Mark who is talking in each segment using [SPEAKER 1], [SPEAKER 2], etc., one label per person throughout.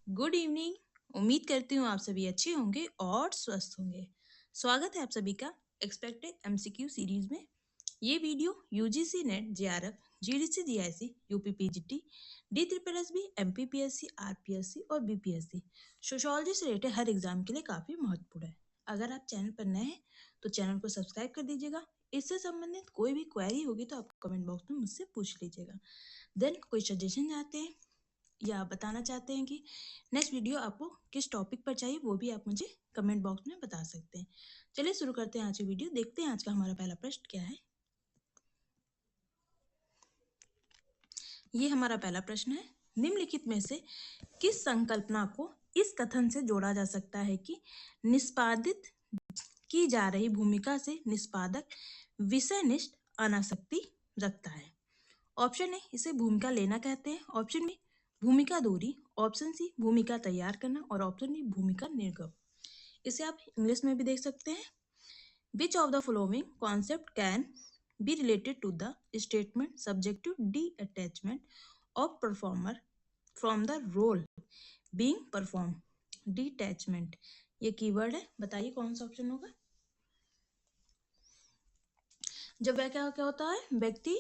[SPEAKER 1] Good evening. उम्मीद करती हूँ आप सभी अच्छे होंगे और स्वस्थ होंगे। स्वागत है आप सभी का एक्सपेक्टेड एमसीक्यू सीरीज में। ये video UGC NET, JRF, GDC, GIC, UPPGT, D triple S B, MPPSC, RPSC और बीपीएससी सोशियोलॉजी से रिलेटेड हर एग्जाम के लिए काफी महत्वपूर्ण है। अगर आप चैनल पर नए हैं तो चैनल को सब्सक्राइब कर दीजिएगा। इससे संबंधित कोई भी क्वेरी होगी तो आप कमेंट बॉक्स में मुझसे पूछ लीजिएगा। देन कोई सजेशन चाहते हैं या आप बताना चाहते हैं कि नेक्स्ट वीडियो आपको किस टॉपिक पर चाहिए, वो भी आप मुझे कमेंट बॉक्स में बता सकते हैं। चलिए शुरू करते हैं आज की वीडियो। देखते हैं आज का हमारा पहला प्रश्न क्या है। ये हमारा पहला प्रश्न है, निम्नलिखित में से किस संकल्पना को इस कथन से जोड़ा जा सकता है कि निष्पादित की जा रही भूमिका से निष्पादक विषयनिष्ठ अनासक्ति रखता है। ऑप्शन ए, इसे भूमिका लेना कहते हैं। ऑप्शन बी, भूमिका दूरी। ऑप्शन सी, भूमिका तैयार करना। और ऑप्शन डी, भूमिका निर्गम। इसे आप इंग्लिश में भी देख सकते हैं। Which of the following concept can be related to the statement subjective detachment of performer from the role being perform. Detachment ये कीवर्ड है, बताइए कौन सा ऑप्शन होगा। जब वह क्या होता है, व्यक्ति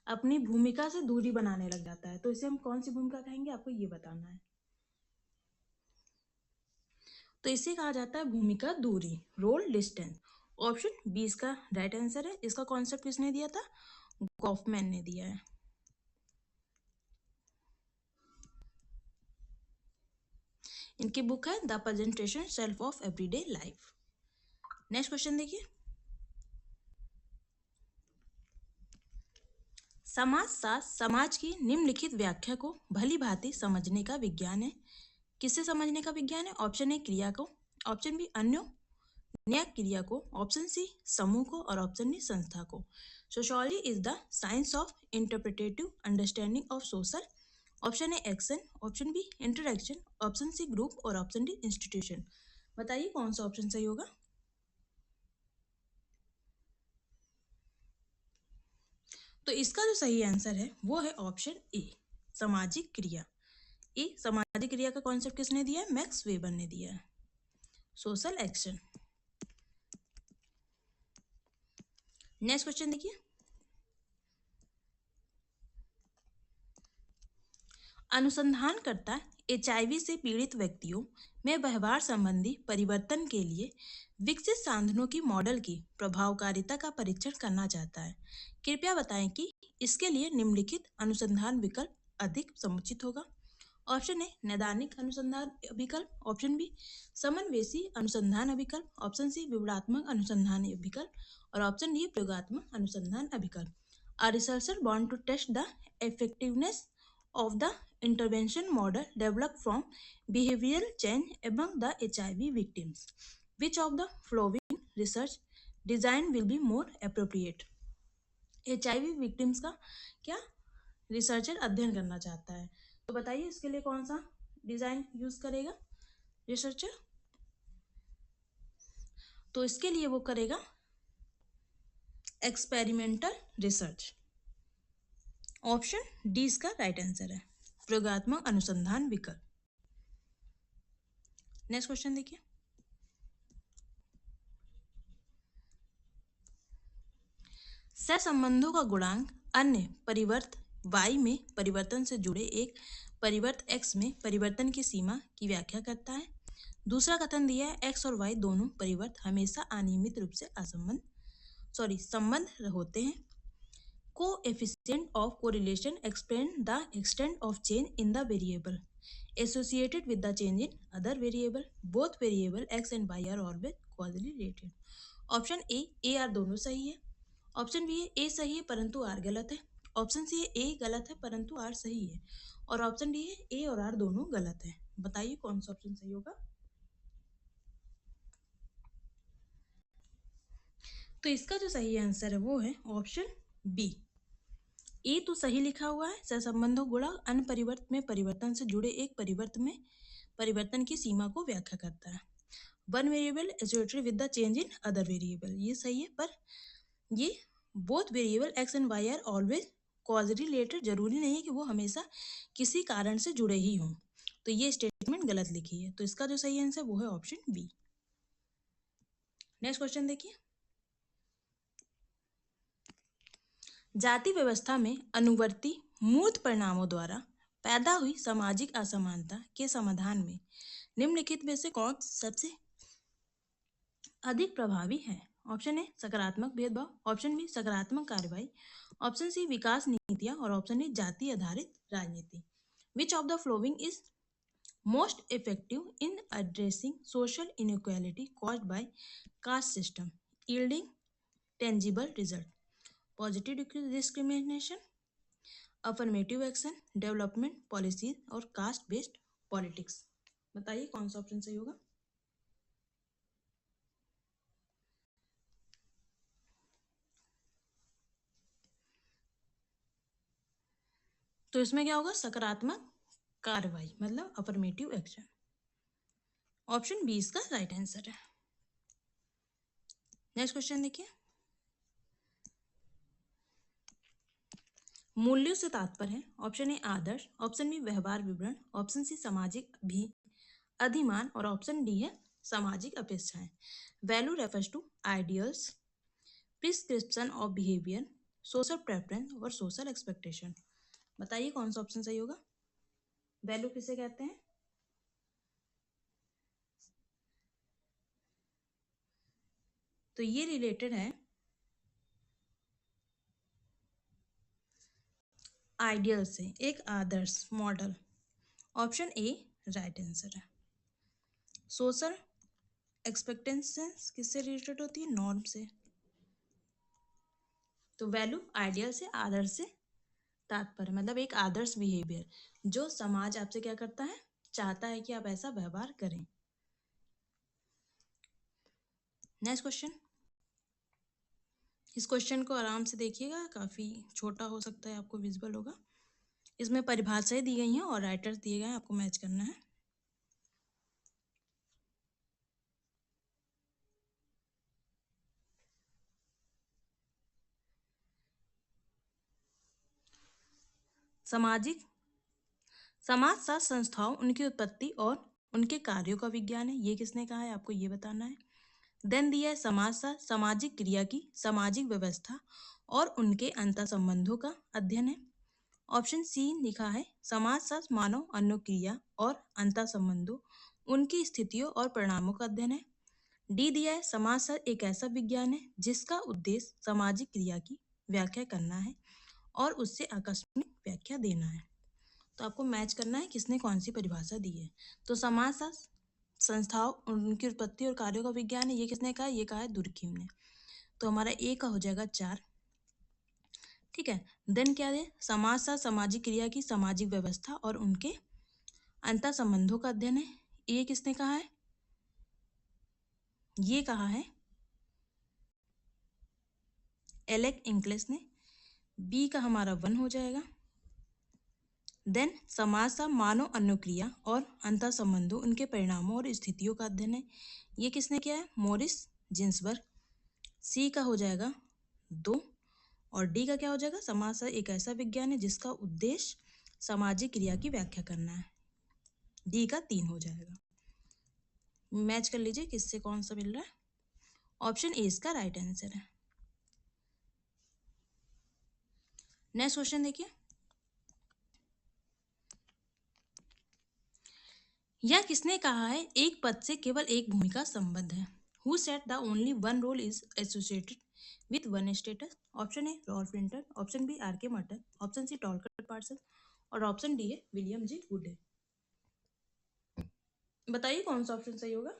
[SPEAKER 1] अपनी भूमिका से दूरी बनाने लग जाता है, तो इसे हम कौन सी भूमिका कहेंगे, आपको ये बताना है। तो इसे कहा जाता है भूमिका दूरी, रोल डिस्टेंस। ऑप्शन बी इसका राइट आंसर है। इसका कॉन्सेप्ट किसने दिया था, गॉफमैन ने दिया है। इनकी बुक है the presentation self of everyday life. Next question देखिए, समाजशास्त्र समाज की निम्नलिखित व्याख्या को भली भांति समझने का विज्ञान है। किससे समझने का विज्ञान है। ऑप्शन ए, क्रिया को। ऑप्शन बी, अन्यों न्याय क्रिया को। ऑप्शन सी, समूह को। और ऑप्शन डी, संस्था को। Sociology is the science of interpretative understanding of social. Option A, action. Option B, interaction. Option C, group. और ऑप्शन डी, इंस्टीट्यूशन। बताइए कौन सा ऑप्शन सही होगा। तो इसका जो सही आंसर है वो है ऑप्शन ए, सामाजिक क्रिया। ए, सामाजिक क्रिया का कॉन्सेप्ट किसने दिया है, मैक्स वेबर ने दिया है। Social action. नेक्स्ट क्वेश्चन देखिए, अनुसंधानकर्ता एचआईवी से पीड़ित व्यक्तियों में व्यवहार संबंधी परिवर्तन के लिए विकसित साधनों की मॉडल की प्रभावकारिता का परीक्षण करना चाहता है। कृपया बताएं कि इसके लिए निम्नलिखित अनुसंधान विकल्प अधिक समुचित होगा। ऑप्शन ए, नैदानिक अनुसंधान विकल्प। ऑप्शन बी, समन्वयी अनुसंधान अभिकल्प। ऑप्शन सी, विवरणात्मक अनुसंधान अभिकल्प। और ऑप्शन डी, प्रयोगात्मक अनुसंधान अभिकल्प। A researcher want to test the effectiveness of the intervention model developed from behavioral change among the HIV victims. Which of the following research design will be more appropriate? HIV victims का क्या researcher अध्ययन करना चाहता है, तो बताइए इसके लिए कौन सा डिजाइन यूज करेगा रिसर्चर। तो इसके लिए वो करेगा एक्सपेरिमेंटल रिसर्च। ऑप्शन डी इसका राइट आंसर है, प्रयोगात्मक अनुसंधान विकल्प। नेक्स्ट क्वेश्चन देखिए, सहसंबंधों का गुणांक अन्य परिवर्त y में परिवर्तन से जुड़े एक परिवर्त x में परिवर्तन की सीमा की व्याख्या करता है। दूसरा कथन दिया है, x और y दोनों परिवर्त हमेशा अनियमित रूप से संबंध होते हैं। Coefficient of correlation explain the extent of change in the variable associated with the change in other variable. Both variable x and y are always causally related. Option A R दोनों सही है। ऑप्शन बी है ए सही है परंतु are गलत है। Option C है ए गलत है परंतु आर सही है। और ऑप्शन डी है ए और आर दोनों गलत है। बताइए कौन सा ऑप्शन सही होगा। तो इसका जो सही आंसर है वो है ऑप्शन बी। ए तो सही लिखा हुआ है, सहसंबंधों गुणा अन्य परिवर्त में परिवर्तन से जुड़े एक परिवर्त में परिवर्तन की सीमा को व्याख्या करता है। One variable associated with the change in other variable, ये सही है, पर ये both variable X and Y are always causally related, जरूरी नहीं है कि वो हमेशा किसी कारण से जुड़े ही हों। तो ये स्टेटमेंट गलत लिखी है, तो इसका जो सही आंसर वो है ऑप्शन बी। नेक्स्ट क्वेश्चन देखिए, जाति व्यवस्था में अनुवर्ती मूर्त परिणामों द्वारा पैदा हुई सामाजिक असमानता के समाधान में निम्नलिखित में से कौन सबसे अधिक प्रभावी है? ऑप्शन ए सकारात्मक भेदभाव, ऑप्शन बी सकारात्मक कार्रवाई, ऑप्शन सी विकास नीतियां और ऑप्शन डी जाति आधारित राजनीति। विच of the following is most effective in addressing social inequality caused by caste system, yielding tangible result? Positive discrimination, affirmative action, development policies और caste based politics। बताइए कौन सा ऑप्शन सही होगा? तो इसमें क्या होगा? सकारात्मक कार्रवाई, मतलब अफर्मेटिव एक्शन। ऑप्शन बी इसका राइट आंसर है। नेक्स्ट क्वेश्चन देखिए, मूल्यों से तात्पर्य है ऑप्शन ए आदर्श, ऑप्शन बी व्यवहार विवरण, ऑप्शन सी सामाजिक अधिमान और ऑप्शन डी है सामाजिक अपेक्षाएं। Value refers to ideals, prescription of behaviour, social preference और सोशल एक्सपेक्टेशन। बताइए कौन सा ऑप्शन सही होगा? वैल्यू किसे कहते हैं? तो ये रिलेटेड है आइडियल से, एक आदर्श मॉडल। ऑप्शन ए राइट आंसर है। सोशल एक्सपेक्टेशंस किससे रिलेटेड होती है? नॉर्म से। तो वैल्यू आइडियल से, आदर्श से तात्पर्य मतलब एक आदर्श बिहेवियर जो समाज आपसे क्या करता है, चाहता है कि आप ऐसा व्यवहार करें। नेक्स्ट क्वेश्चन, इस क्वेश्चन को आराम से देखिएगा, काफी छोटा हो सकता है, आपको विजिबल होगा। इसमें परिभाषाएं दी गई हैं और राइटर्स दिए गए हैं, आपको मैच करना है। समाज शास्त्र संस्थाओं, उनकी उत्पत्ति और उनके कार्यों का विज्ञान है। ये किसने कहा है? आपको ये बताना है। देन दिया है समाजशास्त्र सामाजिक क्रिया की सामाजिक व्यवस्था और उनके अंतर संबंधों का अध्ययन है। ऑप्शन सी लिखा है समाजशास्त्र मानव अनुक्रिया और अंतर संबंधों, उनकी स्थितियों और परिणामों का अध्ययन है। डी दिया है समाजशास्त्र एक ऐसा विज्ञान है जिसका उद्देश्य सामाजिक क्रिया की व्याख्या करना है और उससे आकस्मिक व्याख्या देना है। तो आपको मैच करना है किसने कौन सी परिभाषा दी है। तो समाजशास्त्र संस्थाओं, उनकी उत्पत्ति और कार्यों का विज्ञान है, ये किसने कहा? ये कहा है दुर्खिम ने। तो हमारा ए का हो जाएगा 4। ठीक है, देन क्या है? समाजशास्त्र सामाजिक क्रिया की सामाजिक व्यवस्था और उनके अंतर संबंधों का अध्ययन है। ये किसने कहा है? ये कहा है एलेक इंक्लेस ने। बी का हमारा 1 हो जाएगा। देन समाजशास्त्र मानव अनुक्रिया और अंतर संबंधों, उनके परिणामों और स्थितियों का अध्ययन है। ये किसने किया है? Morris Ginsburg. सी का हो जाएगा 2 और डी का क्या हो जाएगा? समाजशास्त्र एक ऐसा विज्ञान है जिसका उद्देश्य सामाजिक क्रिया की व्याख्या करना है। डी का 3 हो जाएगा। मैच कर लीजिए किससे कौन सा मिल रहा है। ऑप्शन ए इसका राइट आंसर है। नेक्स्ट क्वेश्चन देखिए, यह किसने कहा है एक पद से केवल एक भूमिका संबद्ध है? Who said the only one role is associated with one status? Option A Ralph Linton, option B R K Merton, option C Talcott Parson और ऑप्शन डी है विलियम जी वुड। बताइए कौन सा ऑप्शन सही होगा?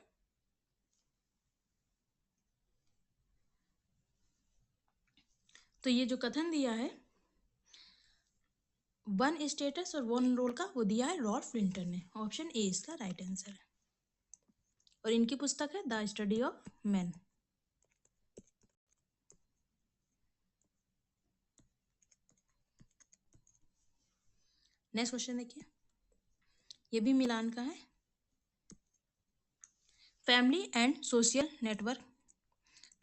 [SPEAKER 1] तो ये जो कथन दिया है वन स्टेटस और वन रोल का, वो दिया है रॉल्फ लिंटन ने। ऑप्शन ए इसका राइट आंसर है और इनकी पुस्तक है the study of man. Next question देखिए, ये भी मिलान का है। Family and social network,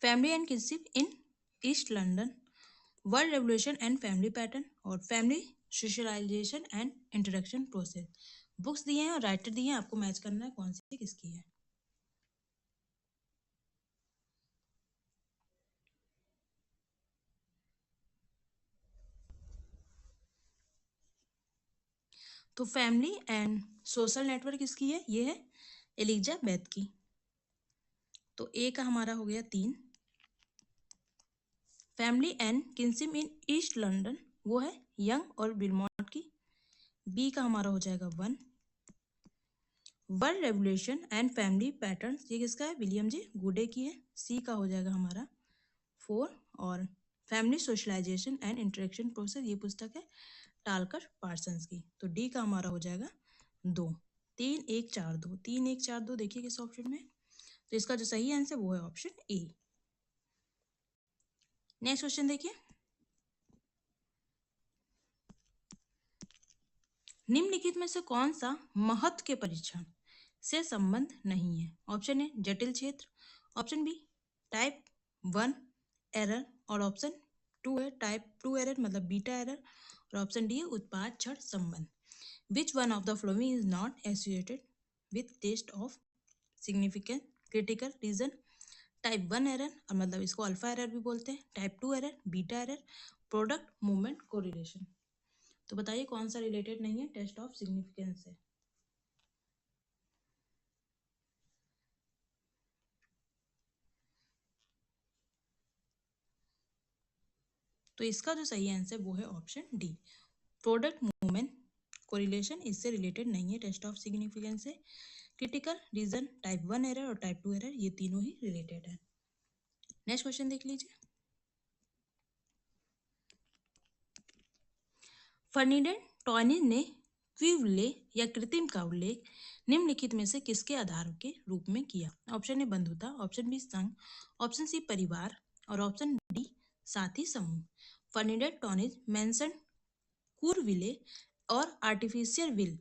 [SPEAKER 1] family and kinship in East London, world revolution and family pattern और family socialisation and introduction process. Books दिए हैं और राइटर दिए हैं, आपको मैच करना है कौन सी किसकी है। तो फैमिली एंड सोशल नेटवर्क किसकी है, ये है एलिजाबेथ की। तो ए का हमारा हो गया 3। Family and kinship in East London, वो है यंग और बिलमॉट की। बी का हमारा हो जाएगा 1। World revolution and family patterns, ये किसका है, विलियम जे गुडे की है। सी का हो जाएगा हमारा 4। और family socialisation and interaction process, ये पुस्तक है टालकर पार्सन्स की। तो डी का हमारा हो जाएगा 2। 3 1 4 2, 3 1 4 2 देखिए किस ऑप्शन में। तो इसका जो सही आंसर वो है ऑप्शन ए। नेक्स्ट क्वेश्चन देखिए, निम्नलिखित में से कौन सा महत्व के परीक्षण से संबंध नहीं है। ऑप्शन ए जटिल क्षेत्र, ऑप्शन बी टाइप 1 एरर, और ऑप्शन 2 है टाइप 2 एरर मतलब बीटा एरर, और ऑप्शन डी है उत्पाद क्षण संबंध। Which one of the following is not associated with test of significant critical region. Type 1 error, और मतलब इसको अल्फा एरर भी बोलते हैं। Type 2 error, beta error, product movement correlation. तो बताइए कौन सा रिलेटेड नहीं है टेस्ट ऑफ सिग्निफिकेंस से। तो इसका जो सही आंसर वो है option D, product movement correlation इससे रिलेटेड नहीं है टेस्ट ऑफ सिग्निफिकेंस से। क्रिटिकल रीजन, टाइप 1 एरर और टाइप 2 एरर, ये तीनों ही रिलेटेड है। नेक्स्ट क्वेश्चन देख लीजिए, फर्निडेंट टॉयनिस ने क्विवले या कृत्रिम का उल्लेख निम्नलिखित में से किसके आधार के रूप में किया। ऑप्शन ए बंधुता, ऑप्शन बी संघ, ऑप्शन सी परिवार, और ऑप्शन डी साथी समूह। फर्निडेंट टॉयनिस मेंशन कुरविले और artificial will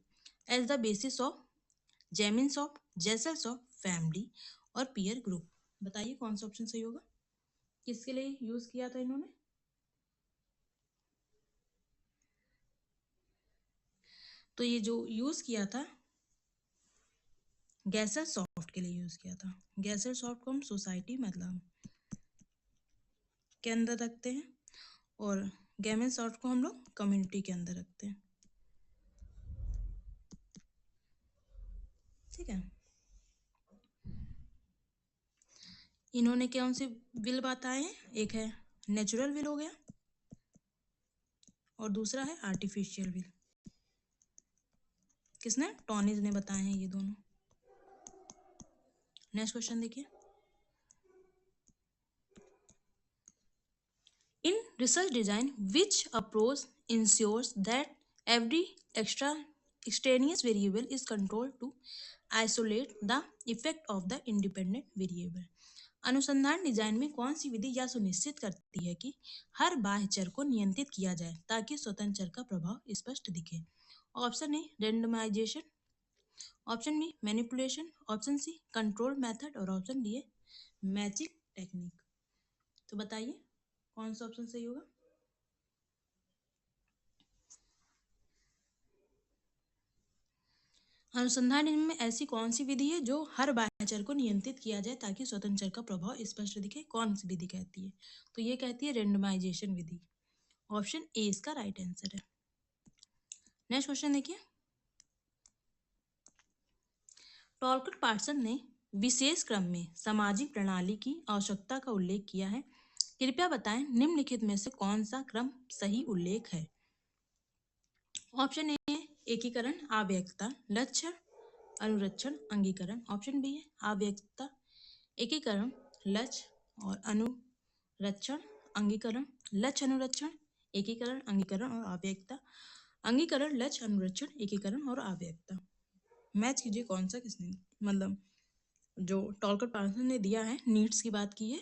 [SPEAKER 1] as the basis of जेमिन्स ऑफ जेसल्स ऑफ फैमिली और पीयर ग्रुप। बताइए कौन सा ऑप्शन सही होगा, किसके लिए यूज किया था इन्होंने। तो ये जो यूज किया था गैसर सॉफ्ट के लिए यूज किया था। गैसर सॉफ्ट को हम सोसाइटी मतलब के अंदर रखते हैं, और गैमन सॉफ्ट को हम लोग कम्युनिटी के अंदर रखते हैं। ठीक है, इन्होंने कौन से विल बताए हैं, एक है नेचुरल विल हो गया, और दूसरा है आर्टिफिशियल विल। किसने, टॉनिस ने बताए हैं ये दोनों। नेक्स्ट क्वेश्चन देखिए, in research design which approach ensures that every extraneous variable is controlled to isolate the effect of the independent variable। अनुसंधान डिजाइन में कौन सी विधि यह सुनिश्चित करती है कि हर बाह्य चर को नियंत्रित किया जाए ताकि स्वतंत्र चर का प्रभाव स्पष्ट दिखे। Option A randomisation, option B manipulation, option C control method, और ऑप्शन डी है मैचिंग टेक्निक। तो बताइए कौन सा ऑप्शन सही होगा। अनुसंधान में ऐसी कौन सी विधि है जो हर बाह्य चर को नियंत्रित किया जाए ताकि स्वतंत्र चर का प्रभाव स्पष्ट दिखे, कौन सी विधि कहती है। तो ये कहती है रेंडमाइजेशन विधि। ऑप्शन ए इसका राइट आंसर है। नेक्स्ट क्वेश्चन देखिए, टॉलकट पार्सन ने विशेष क्रम में सामाजिक प्रणाली की आवश्यकता का उल्लेख किया है। कृपया बताएं निम्नलिखित में से कौन सा क्रम सही उल्लेख है। ऑप्शन ए है एकीकरण, आव्यक्तता, लक्ष्य, अनुरक्षण, अंगीकरण। ऑप्शन बी है आव्यक्तता, एकीकरण, लक्ष्य और अनुरक्षण, अंगीकरण, लक्ष्य अनुरक्षण, एकीकरण, अंगीकरण और आव्यक्तता, अंगीकरण, लक्ष्य, अनुरक्षण, एकीकरण और आव्यक्तता। मैच कीजिए कौन सा किसने, मतलब जो टॉलकट पार्सन ने दिया है, नीड्स की बात की है,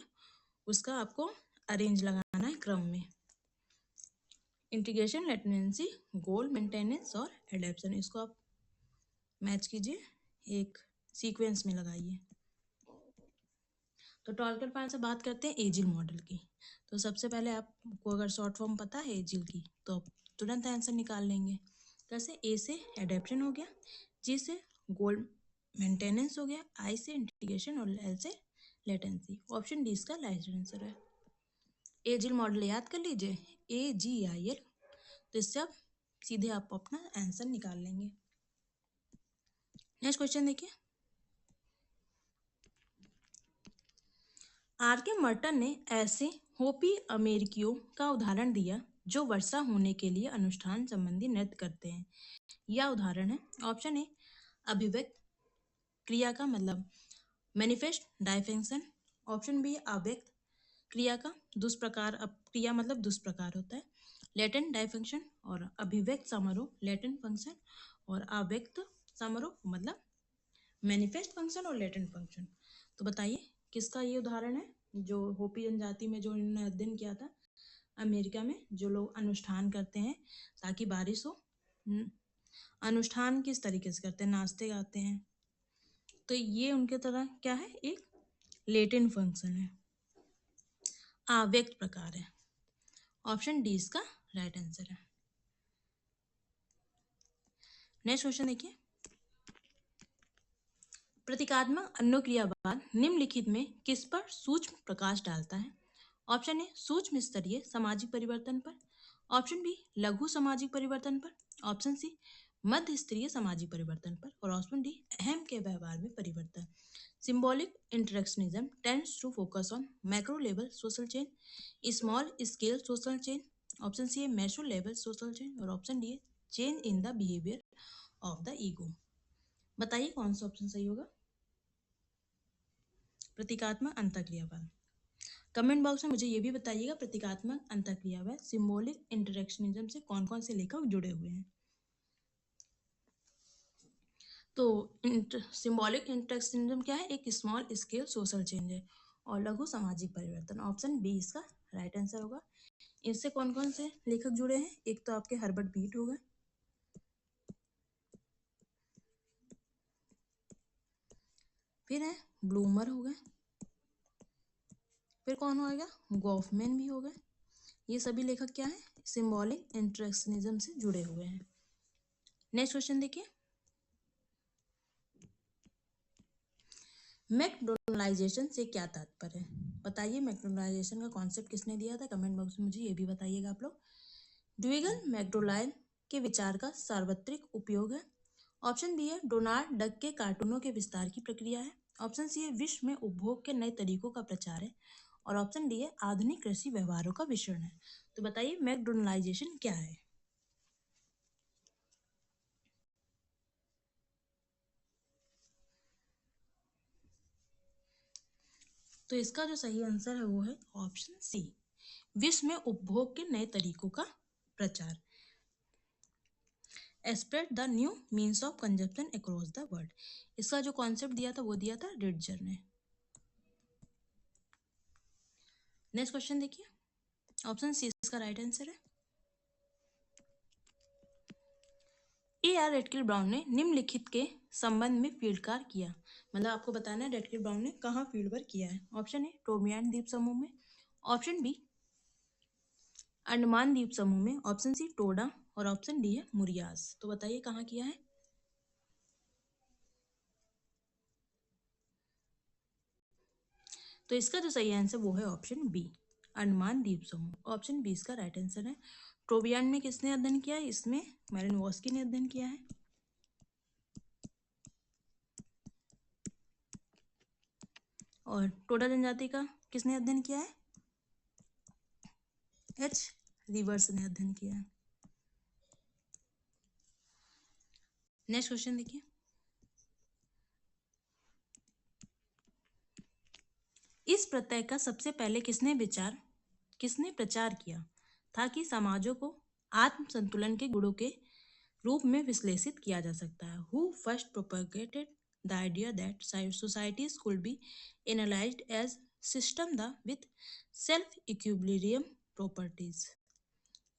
[SPEAKER 1] उसका आपको अरेंज लगाना है क्रम में। इंटीग्रेशन, लेटेंसी, गोल, मेंटेनेंस और एडेप्शन, इसको आप मैच कीजिए, एक सीक्वेंस में लगाइए। तो टॉलकट पार्सन से बात करते हैं एजिल मॉडल की। तो सबसे पहले आपको अगर शॉर्ट फॉर्म पता है एजिल की तो आप तुरंत आंसर निकाल लेंगे। कैसे? ए से एडेप्शन हो गया, जी से गोल मेंटेनेंस हो गया, आई से इंटीग्रेशन और एल से लेटेंसी। ऑप्शन डी इसका राइट आंसर है। एजिल मॉडल याद कर लीजिए, AGIL। तो इससे आप सीधे आप अपना आंसर निकाल लेंगे। नेक्स्ट क्वेश्चन देखिए, R.K. मर्टन ने ऐसे होपी अमेरिकियों का उदाहरण दिया जो वर्षा होने के लिए अनुष्ठान संबंधी नृत्य करते हैं। यह उदाहरण है। ऑप्शन ए अभिव्यक्त क्रिया का मतलब मैनिफेस्ट डायफंक्शन। ऑप्शन बी अव्यक्त क्रिया का दुष्प्रकार, क्रिया मतलब दुष्प्रकार होता है, लेटेंट डायफंक्शन। और अभिव्यक्त समारोह लेटेंट फंक्शन, और अव्यक्त समारोह मतलब मैनिफेस्ट फंक्शन और लेटेंट फंक्शन। तो बताइए किसका ये उदाहरण है जो होपी जनजाति में जो इन्होंने अध्ययन किया था अमेरिका में, जो लोग अनुष्ठान करते हैं ताकि बारिश हो। अनुष्ठान किस तरीके से करते हैं? नाचते गाते हैं। तो ये उनके तरह क्या है? एक लेटेंट फंक्शन है, अव्यक्त प्रकार है। ऑप्शन डी इसका राइट आंसर है। नेक्स्ट क्वेश्चन देखिए, प्रतीकात्मक अनुक्रियावाद निम्नलिखित में किस पर सूक्ष्म प्रकाश डालता है? ऑप्शन ए सूक्ष्म स्तरीय सामाजिक परिवर्तन पर। ऑप्शन बी लघु सामाजिक परिवर्तन पर। ऑप्शन सी मध्य स्तरीय सामाजिक परिवर्तन पर। और ऑप्शन डी अहम के व्यवहार में परिवर्तन। Symbolic interactionism tends to focus on macro level social change, small scale social change. Option C है मेसो लेवल सोशल चेंज। और ऑप्शन डी है change in the behaviour of the ego. बताइए कौन सा ऑप्शन सही होगा? प्रतीकात्मक अंतःक्रियावाद। कमेंट बॉक्स में मुझे ये भी बताइएगा प्रतीकात्मक अंतःक्रियावाद सिंबॉलिक इंटरेक्शनिज्म से कौन कौन से लेखक जुड़े हुए हैं। तो सिंबॉलिक इंटरेक्शनिज्म क्या है? एक स्मॉल स्केल सोशल चेंज है। और लघु सामाजिक परिवर्तन, ऑप्शन बी इसका राइट आंसर होगा। इससे कौन कौन से लेखक जुड़े हैं? एक तो आपके हर्बर्ट बीट हो गए, फिर है ब्लूमर हो गए, फिर कौन होगा? गॉफमैन भी हो गए। ये सभी लेखक क्या है? सिंबॉलिक इंटरेक्शनिज्म से जुड़े हुए हैं। नेक्स्ट क्वेश्चन देखिए, मैकडोनलाइजेशन से क्या तात्पर्य है? बताइए मैकडोनलाइजेशन का कॉन्सेप्ट किसने दिया था? कमेंट बॉक्स में मुझे ये भी बताइएगा आप लोग। ड्यूगल मैकडोनाल्ड के विचार का सार्वत्रिक उपयोग है। ऑप्शन बी है डोनाल्ड डक के कार्टूनों के विस्तार की प्रक्रिया है। ऑप्शन सी है विश्व में उपभोग के नए तरीकों का प्रचार है। और ऑप्शन डी है आधुनिक कृषि व्यवहारों का विषय है। तो बताइए मैकडोनलाइजेशन क्या है? तो इसका जो सही आंसर है वो है ऑप्शन सी, विश्व में उपभोग के नए तरीकों का प्रचार। Spread the new means of consumption across the world. इसका जो कॉन्सेप्ट दिया था वो दिया था रिडजर ने। नेक्स्ट क्वेश्चन देखिए, ऑप्शन सी इसका राइट आंसर है। AR रेटकिल ब्राउन ने निम्नलिखित के संबंध में फील्ड कार्य किया। मतलब आपको बताना है रेटकिल ब्राउन ने कहाँ फील्ड वर्क किया है। ऑप्शन ए टोमियान द्वीप समूह में। ऑप्शन बी अंडमान द्वीप समूह में। Option C Toda. और ऑप्शन डी है मुरियास। तो बताइए कहाँ किया है? तो इसका जो सही आंसर वो है ऑप्शन बी, अंडमान द्वीप समूह। ऑप्शन बी इसका राइट आंसर है। टोबियान में किसने अध्ययन किया है? इसमें मैलिनोवस्की ने अध्ययन किया है। और टोडा जनजाति का किसने अध्ययन किया है? H रिवर्स ने अध्ययन किया है। नेक्स्ट क्वेश्चन देखिए, इस प्रत्यय का सबसे पहले किसने प्रचार किया था कि समाजों को आत्म संतुलन के गुणों के रूप में विश्लेषित किया जा सकता है? Who first propagated the idea that societies could be analysed as system the with self equilibrium properties.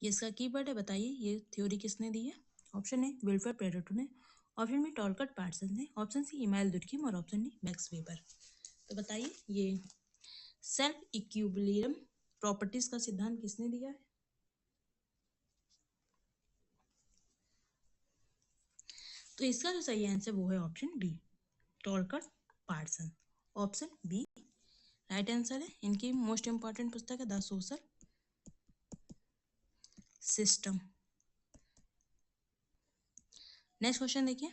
[SPEAKER 1] ये इसका कीवर्ड है। बताइए ये थ्योरी किसने दी है? ऑप्शन ए विल्फ्रेड पेरेटो ने। ऑप्शन बी टॉलकट पार्सन ने। Option C Emmanuel Durkheim. और ऑप्शन डी मैक्स वेबर। तो बताइए ये सेल्फ इक्विलिब्रियम प्रॉपर्टीज का सिद्धांत किसने दिया है? तो इसका जो सही आंसर वो है option B, Talcott Parsons. Option B right answer है। इनकी मोस्ट इंपॉर्टेंट पुस्तक है the social system. Next question देखिए,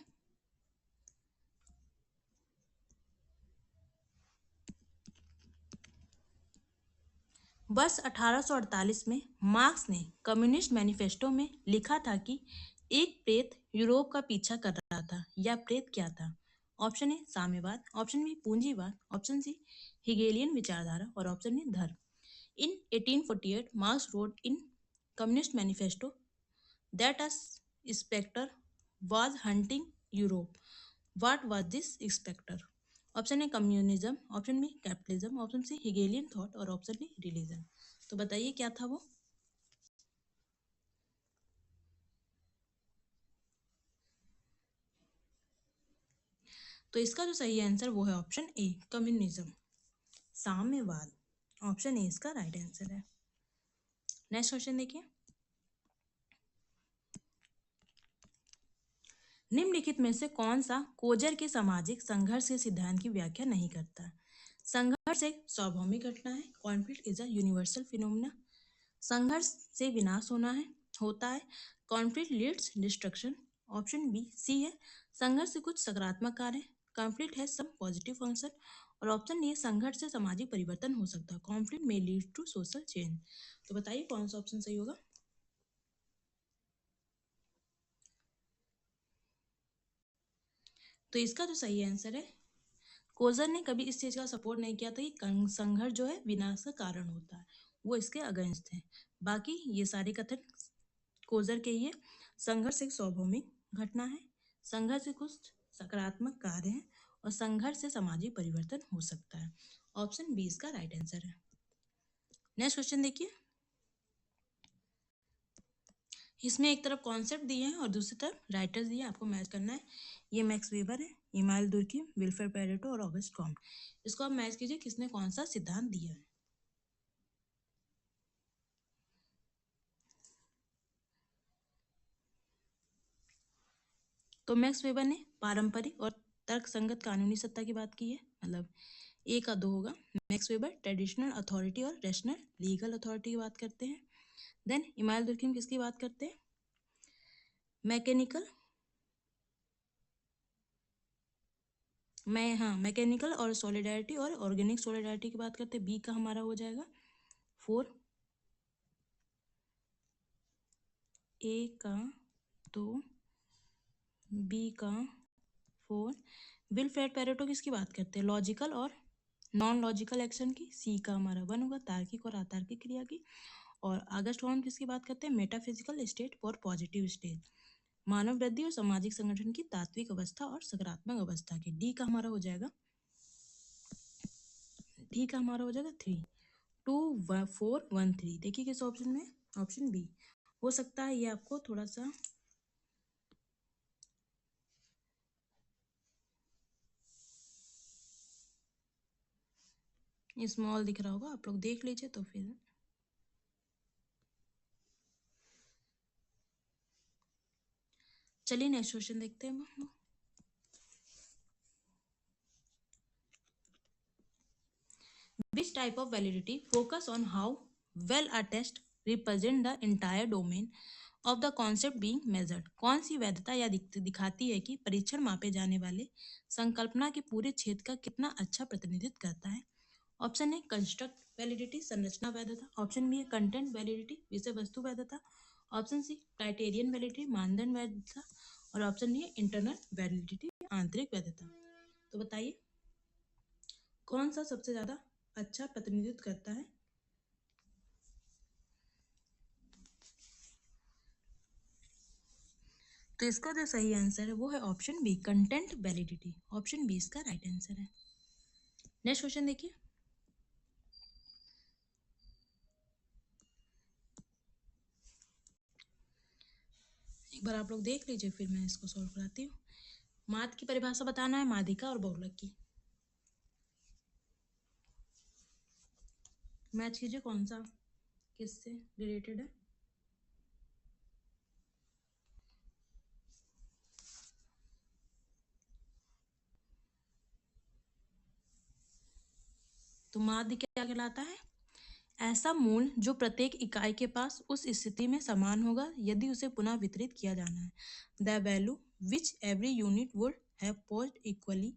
[SPEAKER 1] वर्ष 1848 में मार्क्स ने कम्युनिस्ट मैनिफेस्टो में लिखा था कि एक प्रेत यूरोप का पीछा कर रहा था। यह प्रेत क्या था? ऑप्शन ए साम्यवाद, ऑप्शन बी पूंजीवाद, ऑप्शन सी हिगेलियन विचारधारा और ऑप्शन डी धर्म। इन 1848 marks wrote in communist manifesto that a spectre was hunting Europe. What was this spectre? Option A communism, option B capitalism, option C Hegelian thought और option D religion. तो बताइए क्या था वो? तो इसका जो सही आंसर वो है ऑप्शन ए कम्युनिज्म, साम्यवाद। ऑप्शन ए इसका राइट आंसर है। नेक्स्ट क्वेश्चन देखिए, निम्नलिखित में से कौन सा कोजर के सामाजिक संघर्ष के सिद्धांत की व्याख्या नहीं करता है? संघर्ष एक स्वाभाविक घटना है, conflict is a universal phenomena. संघर्ष से विनाश होता है, conflict leads destruction. Option B C है, संघर्ष से कुछ सकारात्मक कार्य, कॉन्फ्लिक्ट है सम पॉजिटिव फंक्शन। और ऑप्शन डी है, संघर्ष से सामाजिक परिवर्तन हो सकता है, कॉन्फ्लिक्ट में लीड टू सोशल चेंज। तो बताइए कौन सा ऑप्शन सही होगा? तो इसका जो सही आंसर है, कोजर ने कभी इस चीज का सपोर्ट नहीं किया था कि संघर्ष जो है विनाश का कारण होता है, वो इसके अगेंस्ट है। बाकी ये सारे कथन कोजर के ही है। संघर्ष एक स्वाभाविक घटना है, संघर्ष से कुछ सकारात्मक कार्य है और संघर्ष से सामाजिक परिवर्तन हो सकता है। ऑप्शन बी इसका राइट आंसर है। नेक्स्ट क्वेश्चन देखिए, इसमें एक तरफ कॉन्सेप्ट दिए हैं और दूसरी तरफ राइटर्स दिए हैं, आपको मैच करना है। ये मैक्स वेबर है, इमाइल दुर्खिम, विल्फ्रेड पेरेटो और ऑगस्ट कॉम्ट। इसको आप मैच कीजिए किसने कौन सा सिद्धांत दिया है। तो मैक्स वेबर ने पारंपरिक और तर्कसंगत कानूनी सत्ता की बात की है, मतलब ए का दो होगा। मैक्स वेबर ट्रेडिशनल अथॉरिटी और रैशनल लीगल अथॉरिटी की बात करते हैं। देन इमाइल दुर्खिम किसकी बात करते हैं? मैकेनिकल मैकेनिकल और सॉलिडारिटी और ऑर्गेनिक सॉलिडारिटी की बात करते हैं। बी का हमारा हो जाएगा 4, ए का 2, बी का 4। विल्फ्रेड पेरेटो किसकी बात करते हैं? लॉजिकल और नॉन लॉजिकल एक्शन की। सी का हमारा 1 होगा, तार्किक और अतार्किक क्रिया की। और अगस्ट कॉम्ट किसकी बात करते हैं? मेटाफिजिकल स्टेट और पॉजिटिव स्टेट, मानव वृद्धि और सामाजिक संगठन की तात्विक अवस्था और सकारात्मक अवस्था की। डी का हमारा हो जाएगा 3, 2 4 1 3। देखिए किस ऑप्शन में? Option B. हो सकता है ये आपको थोड़ा सा स्मॉल दिख रहा होगा, आप लोग देख लीजिए तो फिर। चलिए नेक्स्ट क्वेश्चन देखते हैं हम। Which type of validity focus on how well a test represent the entire domain of the concept being measured? कौन सी वैधता या दिखाती है कि परीक्षण मापे जाने वाले संकल्पना के पूरे क्षेत्र का कितना अच्छा प्रतिनिधित्व करता है? ऑप्शन ए कंस्ट्रक्ट वैलिडिटी, संरचना वैधता। ऑप्शन बी है कंटेंट वैलिडिटी, विषय वस्तु वैधता। ऑप्शन सी क्राइटेरियन वैलिडिटी, मानदंड वैधता। और ऑप्शन डी है इंटरनल वैलिडिटी, आंतरिक वैधता। तो बताइए कौन सा सबसे ज्यादा अच्छा प्रतिनिधित्व करता है? तो इसका जो सही आंसर है वो है option B content validity. Option B इसका राइट आंसर है। नेक्स्ट क्वेश्चन देखिए, एक बार आप लोग देख लीजिए फिर मैं इसको सॉल्व कराती हूँ। माद की परिभाषा बताना है, माध्यिका और बहुलक की। मैच कीजिए कौन सा किससे रिलेटेड है। तो माध्य क्या कहलाता है? ऐसा मूल जो प्रत्येक इकाई के पास उस स्थिति में समान होगा यदि उसे पुनः वितरित किया जाना है। The value which every unit would have possessed equally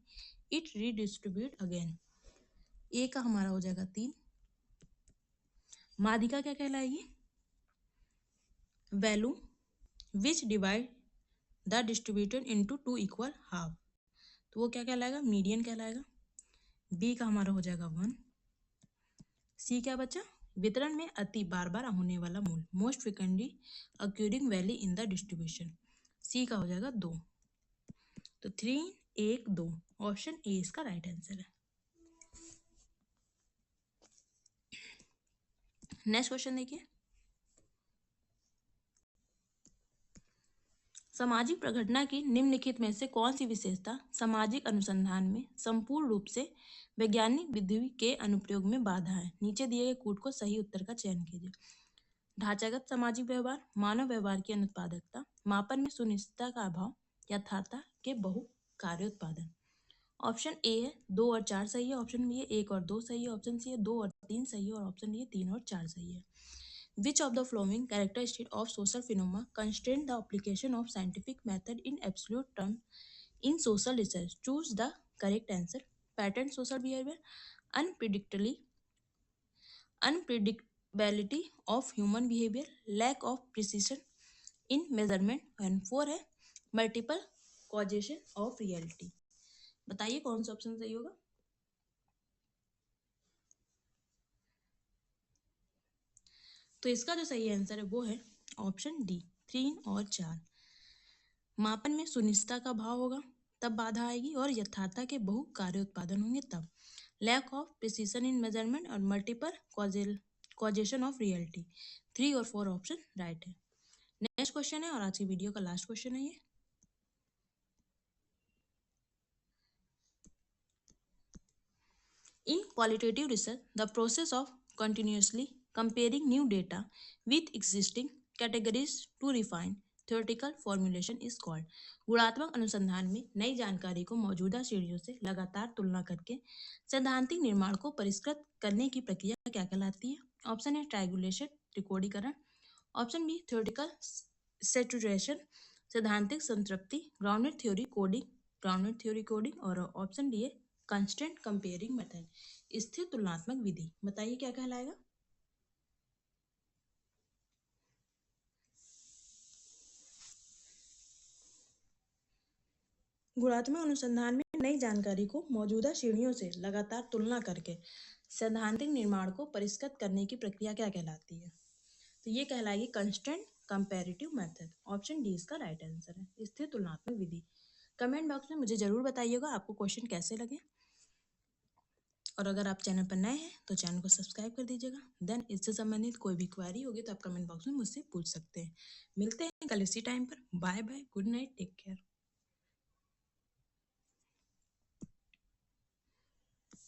[SPEAKER 1] it redistribute again. A का हमारा हो जाएगा 3। माध्यिका क्या कहलाएगी? Value which divide the distributed into 2 equal half, तो वो क्या कहलाएगा? मीडियन कहलाएगा। बी का हमारा हो जाएगा 1। सी क्या बचा? वितरण में अति बार बार होने वाला मूल, most frequently occurring value in the distribution. C का हो जाएगा 2। तो 3, 1, 2 ऑप्शन ए इसका राइट आंसर है। नेक्स्ट क्वेश्चन देखिए। सामाजिक प्रघटना की निम्नलिखित में से कौन सी विशेषता सामाजिक अनुसंधान में संपूर्ण रूप से वैज्ञानिक विधि के अनुप्रयोग में बाधा है? नीचे दिए गए कूट को सही उत्तर का चयन कीजिए। ढांचागत सामाजिक व्यवहार, मानव व्यवहार की अनुत्पादकता, मापन में सुनिश्चितता का अभाव, यथार्थता के बहु कार्योत्पादन। ऑप्शन ए है 2 और 4 सही है, ऑप्शन बी है 1 और 2 सही है, ऑप्शन सी है 2 और 3 सही है और ऑप्शन डी है 3 और 4 सही है। Which of the following characteristics of social phenomena constrain the application of scientific method in absolute terms in social research? Choose the correct answer. Pattern social behavior, unpredictability of human behavior, lack of precision in measurement, and 4 है multiple causation of reality। बताइए कौन सा option सही होगा? तो इसका जो सही आंसर है वो है ऑप्शन डी 3 और 4। मापन में सुनिश्चितता का भाव होगा तब बाधा आएगी और यथार्थता के बहु कार्य उत्पादन होंगे तब। Lack of precision in measurement और मल्टीपल कॉजेशन ऑफ रियलिटी। 3 और 4 ऑप्शन राइट है। नेक्स्ट क्वेश्चन है और आज की वीडियो का लास्ट क्वेश्चन है ये। In qualitative research, the process of continuously comparing new data with existing categories to refine theoretical formulation is called। गुणात्मक अनुसंधान में नई जानकारी को मौजूदा श्रेणियों से लगातार तुलना करके सैद्धांतिक निर्माण को परिष्कृत करने की प्रक्रिया क्या कहलाती है? ऑप्शन ए ट्रायंगुलेशन त्रिकोणीकरण, ऑप्शन बी थ्योरेटिकल सैचुरेशन सैद्धांतिक संतृप्ति, ग्राउंडेड थ्योरी कोडिंग और ऑप्शन डी है कंस्टेंट कंपेयरिंग मेथड स्थिर तुलनात्मक विधि। बताइए क्या कहलाएगा? गुणात्मक अनुसंधान में नई जानकारी को मौजूदा श्रेणियों से लगातार तुलना करके सैद्धांतिक निर्माण को परिष्कृत करने की प्रक्रिया क्या कहलाती है? तो ये कहलाएगी constant comparative method. Option D इसका राइट आंसर है, स्थिर तुलनात्मक विधि। कमेंट बॉक्स में मुझे जरूर बताइएगा आपको क्वेश्चन कैसे लगे और अगर आप चैनल पर नए हैं तो चैनल को सब्सक्राइब कर दीजिएगा। देन इससे संबंधित कोई भी क्वेरी होगी तो आप कमेंट बॉक्स में मुझसे पूछ सकते हैं। मिलते हैं कल इसी टाइम पर। Bye bye, good night, take care.